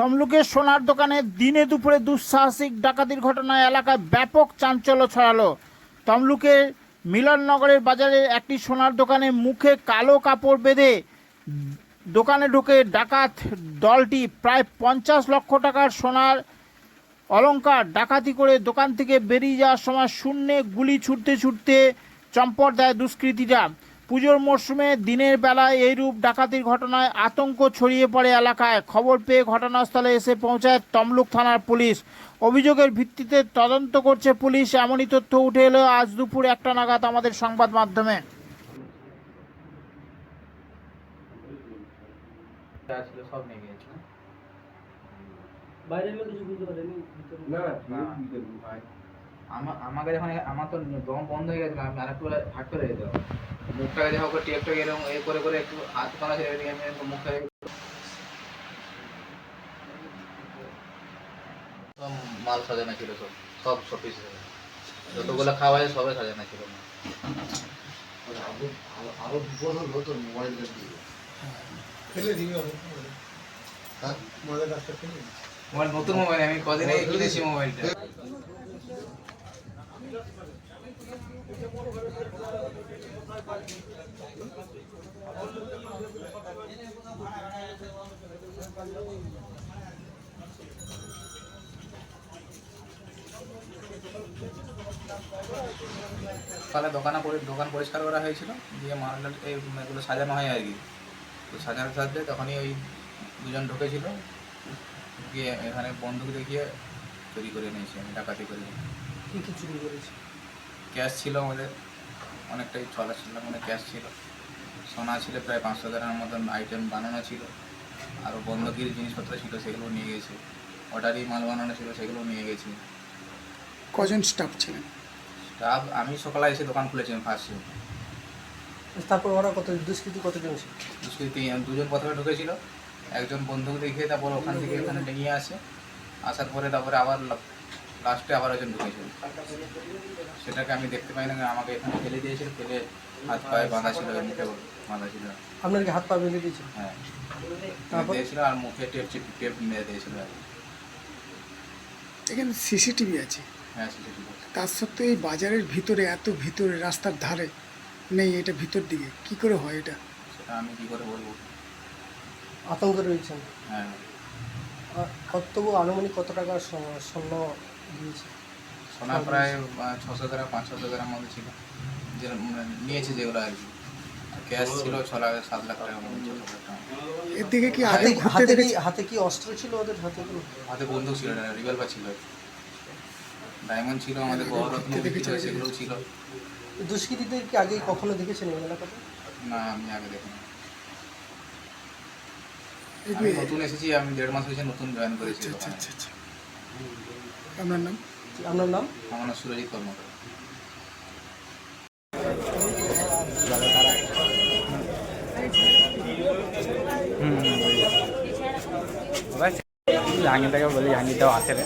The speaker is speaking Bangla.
তমলুকের সোনার দোকানে দিনে দুপুরে দুঃসাহসিক ডাকাতির ঘটনায় এলাকায় ব্যাপক চাঞ্চল্য ছড়ালো। তমলুকের মিলননগরের বাজারে একটি সোনার দোকানে মুখে কালো কাপড় বেঁধে দোকানে ঢুকে ডাকাত দলটি প্রায় 50 লক্ষ টাকার সোনার অলংকার ডাকাতি করে দোকান থেকে বেরিয়ে যাওয়ার সময় শূন্যে গুলি ছুটতে ছুটতে চম্পট দেয় দুষ্কৃতীরা। পুজোর মরশুমে দিনের বেলায় এইরূপ ডাকাতির ঘটনায় আতঙ্ক ছড়িয়ে পড়ে এলাকায়। খবর পেয়ে ঘটনাস্থলে এসে পৌঁছায় তমলুক থানার পুলিশ। অভিযোগের ভিত্তিতে তদন্ত করছে পুলিশ। এমনই তথ্য উঠে এলো আজ দুপুর 1টা নাগাদ আমাদের সংবাদ মাধ্যমে। আমাকে যখন আমার তো দম বন্ধ হয়ে গেছিল, আমি আরেকটু হাট করে যেতে হবে। মুখটাকে যখন টেপটা এরকম এ করে করে একটু হাত পালা ছেড়ে দিয়ে আমি মুখটাকে সব মাল সাজানো ছিল, সব শপিস যতগুলো খাওয়া যায় সবে সাজানো ছিল। আরো বিপদ হলো তোর মোবাইলটা দিয়ে ফেলে দিবি। হ্যাঁ, মোবাইল নতুন মোবাইল, আমি কদিন আগে কিনেছি মোবাইলটা। সকালে দোকান পরিষ্কার করা হয়েছিল, দিয়ে মালটা এগুলো সাজানো হয় আর কি। তো সাজানোর সাথে তখনই ওই দুজন ঢুকেছিল, গিয়ে এখানে বন্দুক দেখিয়ে চুরি করে নিয়েছি, আমি ডাকাতি করে। কী কী চুরি করেছি? ক্যাশ ছিল আমাদের অনেকটাই, ছলা ছিল, মানে ক্যাশ ছিল, সোনা ছিল প্রায় 500 গ্রামের মতন, আইটেম বানানো ছিল, আরও বন্ধকির জিনিসপত্র ছিল সেগুলো নিয়ে গেছি, অর্ডারই মাল বানানো ছিল সেগুলো নিয়ে গেছি। কজন স্টাফ ছিলেন? স্টাফ আমি সকালে এসে দোকান খুলেছিলাম ফার্স্টে। তারপর ওরা দুষ্কৃতী কতজন ছিল? দুষ্কৃতী দুজন প্রথমে ঢুকেছিল, একজন বন্দুক দেখিয়ে তারপর ওখান থেকে এখানে নিয়ে আসার পরে তারপরে আবার লাস্টে আবার একজন ঢুকেছিল। সেটাকে আমি দেখতে পাই না, আমাকে এখানে ফেলে দিয়েছিল, ফেলে হাত পায়ে বাঁধা ছিল, মুখে বাঁধা ছিল। আপনার কি হাত পা বেঁধে দিয়েছিল? হ্যাঁ, তারপর দিয়েছিল আর মুখে টেপ মেরে দিয়েছিল। এখানে সিসিটিভি আছে? হ্যাঁ, সিসিটিভি। তার সত্ত্বেও এই বাজারের ভিতরে, এত ভিতরে, রাস্তার ধারে নেই, এটা ভিতর দিকে কি করে হয় এটা? সেটা আমি কী করে বলবো। আতঙ্ক রয়েছেন? হ্যাঁ। তবু আনুমানিক কত টাকার স্বর্ণ দিয়েছে? সোনা প্রায় 600 গ্রাম 500 গ্রাম মতো ছিল, যে নিয়েছে যেগুলো আর কি। ক্যাশ ছিল 7 লাখ টাকার মতো। এর দিকে কি হাতে কি অস্ত্র ছিল ওদের হাতে? হাতে বন্দুক ছিল না, রিভলভার ছিল, ডায়মন্ড ছিল, আমাদের গহরত্ন ছিল, সেগুলোও ছিল। দুষ্কৃতীদের কি আগে কখনো দেখেছেন এই এলাকাতে? না, আমি আগে দেখিনি। আমি নতুন এসেছি, আমি 1.5 মাস হয়েছে নতুন জয়েন করেছি। আচ্ছা। আপনার নাম? আমার নাম সুরজিৎ কর্মকার। জাহাঙ্গীরটাকে বলি, জাহাঙ্গীরটাও আসে রে।